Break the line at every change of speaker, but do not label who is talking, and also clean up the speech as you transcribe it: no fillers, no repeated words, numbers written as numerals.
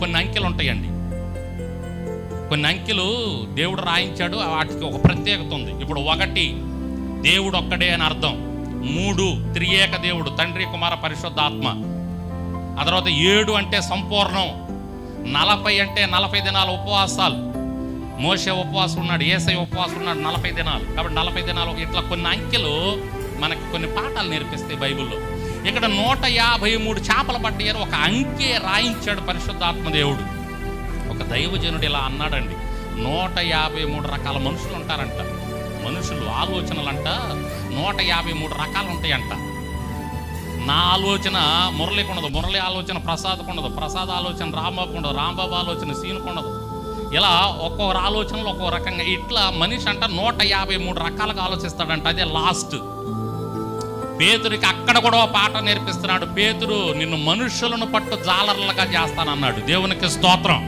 కొన్ని అంకెలు ఉంటాయండి, కొన్ని అంకెలు దేవుడు రాయించాడు, వాటికి ఒక ప్రత్యేకత ఉంది. ఇప్పుడు 1 దేవుడు ఒక్కడే అని అర్థం, 3 త్రియేక దేవుడు తండ్రి కుమార పరిశుద్ధాత్మ, ఆ తర్వాత 7 అంటే సంపూర్ణం, 40 అంటే 40 దినాల ఉపవాసాలు. మోషే ఉపవాసం ఉన్నాడు, యేసయ్య ఉపవాసం ఉన్నాడు 40 దినాలు. కాబట్టి 40 దినాలు ఇట్లా కొన్ని అంకెలు మనకి కొన్ని పాఠాలు నేర్పిస్తాయి బైబిల్లో. ఇక్కడ 153 చేపలు పడ్డారు, ఒక అంకె రాయించాడు పరిశుద్ధాత్మ దేవుడు. ఒక దైవజనుడు ఇలా అన్నాడండి, 153 రకాల మనుషులు ఉంటారంట. మనుషులు ఆలోచనలంట 153 రకాలు ఉంటాయంట. నా ఆలోచన మురళికి ఉండదు, మురళి ఆలోచన ప్రసాద్కు ఉండదు, ప్రసాద్ ఆలోచన రాంబాబుకు ఉండదు, రాంబాబు ఆలోచన సీనుకు ఉండదు. ఇలా ఒక్కొక్కరు ఆలోచనలు ఒక్కో రకంగా, ఇట్లా మనిషి అంట 153 రకాలుగా ఆలోచిస్తాడంట. అదే లాస్ట్. పేతురికి అక్కడ కూడా ఒక పాట నేర్పిస్తున్నాడు. పేతురు, నిన్ను మనుషులను పట్టు జాలర్లుగా చేస్తానన్నాడు. దేవునికి స్తోత్రం.